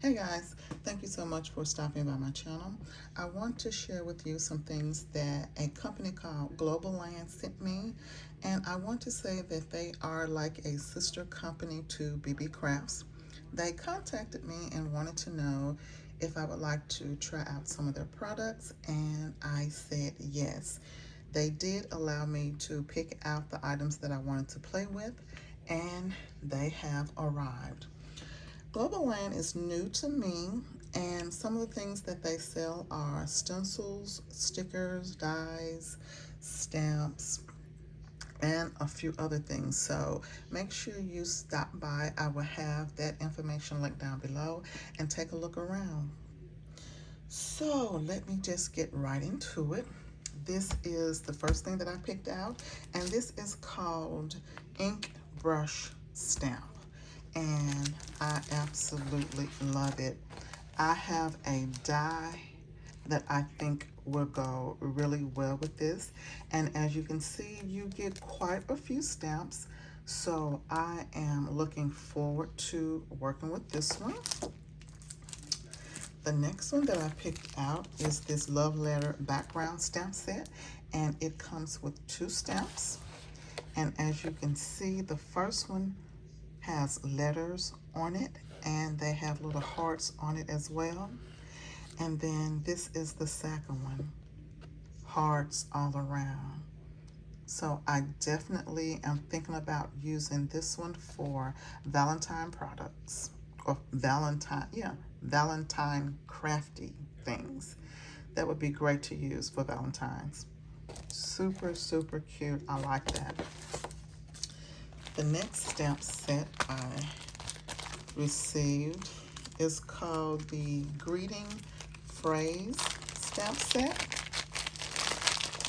Hey guys, thank you so much for stopping by my channel. I want to share with you some things that a company called Globleland sent me, and I want to say that they are like a sister company to BB Crafts. They contacted me and wanted to know if I would like to try out some of their products, and I said yes. They did allow me to pick out the items that I wanted to play with, and they have arrived. Globleland is new to me, and some of the things that they sell are stencils, stickers, dies, stamps, and a few other things. So make sure you stop by. I will have that information linked down below and take a look around. So let me just get right into it. This is the first thing that I picked out, and this is called Ink Brush Stamp, and I absolutely love it. I have a die that I think will go really well with this, and as you can see, you get quite a few stamps, so I am looking forward to working with this one. The next one that I picked out is this love letter background stamp set, and it comes with 2 stamps. And as you can see, the first one has letters on it, and they have little hearts on it as well. And then this is the second one, hearts all around. So I definitely am thinking about using this one for Valentine products, or Valentine crafty things. That would be great to use for Valentine's. Super, super cute. I like that. The next stamp set I received is called the Greeting Phrase stamp set.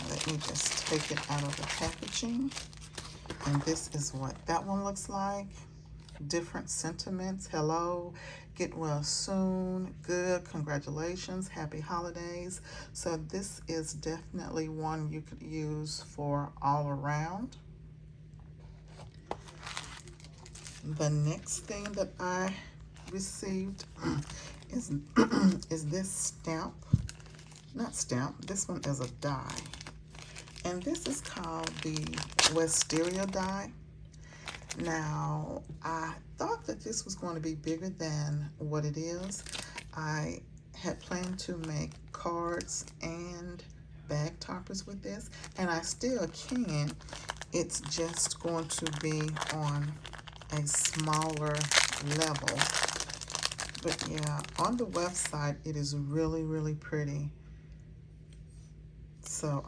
Let me just take it out of the packaging. And this is what that one looks like. Different sentiments. Hello, get well soon, good, congratulations, happy holidays. So this is definitely one you could use for all around. The next thing that I received is is this stamp. Not stamp, this one is a die. And this is called the Wisteria die. Now, I thought that this was going to be bigger than what it is. I had planned to make cards and bag toppers with this, and I still can. It's just going to be on a smaller level. But yeah, on the website, it is really, really pretty. So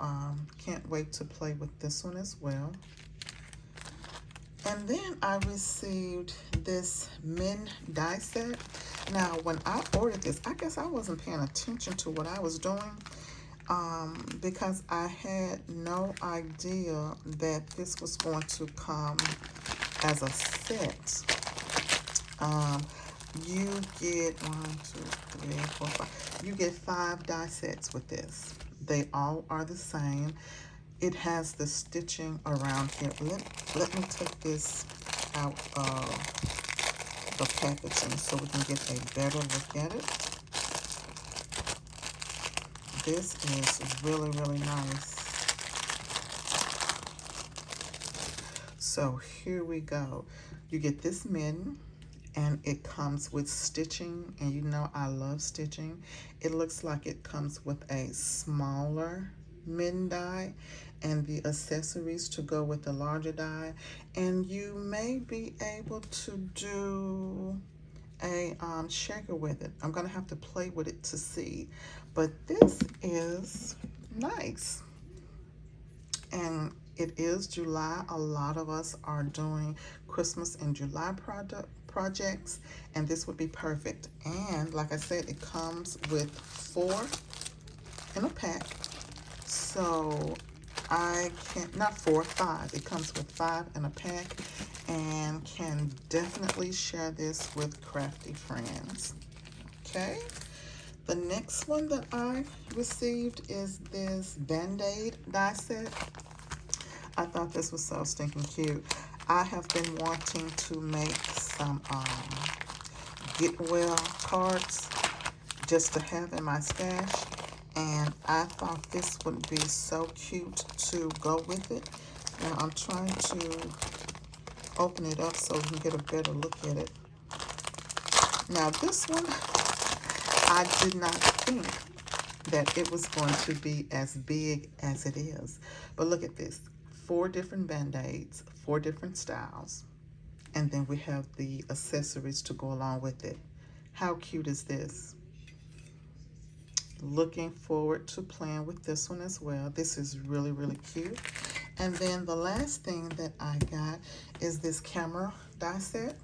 can't wait to play with this one as well. And then I received this Mitten die set. Now, when I ordered this, I guess I wasn't paying attention to what I was doing because I had no idea that this was going to come as a set. You get 1, 2, 3, 4, 5. You get 5 die sets with this. They all are the same. It has the stitching around here. Let me take this out of the packaging so we can get a better look at it. This is really, really nice. So here we go. You get this mitten, and it comes with stitching, and you know I love stitching. It looks like it comes with a smaller mitten die and the accessories to go with the larger die, and you may be able to do a shaker with it. I'm gonna have to play with it to see, but this is nice. And it is July. A lot of us are doing Christmas and July projects, and this would be perfect. And like I said, it comes with 4 in a pack. So I can, not 4, 5. It comes with 5 in a pack, and can definitely share this with crafty friends. Okay. The next one that I received is this Band-Aid die set. I thought this was so stinking cute. I have been wanting to make some get well cards just to have in my stash. And I thought this would be so cute to go with it. Now I'm trying to open it up so we can get a better look at it. Now this one, I did not think that it was going to be as big as it is. But look at this, 4 different band-aids, 4 different styles. And then we have the accessories to go along with it. How cute is this? Looking forward to playing with this one as well. This is really, really cute. And then the last thing that I got is this camera die set.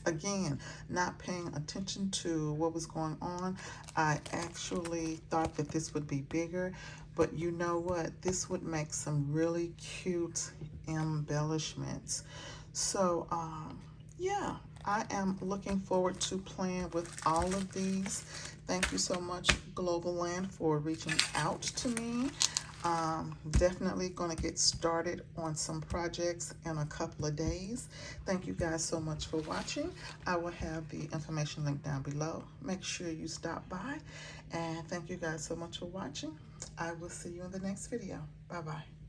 Again, not paying attention to what was going on. I actually thought that this would be bigger, but you know what? This would make some really cute embellishments. So, yeah, I am looking forward to playing with all of these. Thank you so much, Globleland, for reaching out to me. Definitely going to get started on some projects in a couple of days. Thank you guys so much for watching. I will have the information linked down below. Make sure you stop by. And thank you guys so much for watching. I will see you in the next video. Bye-bye.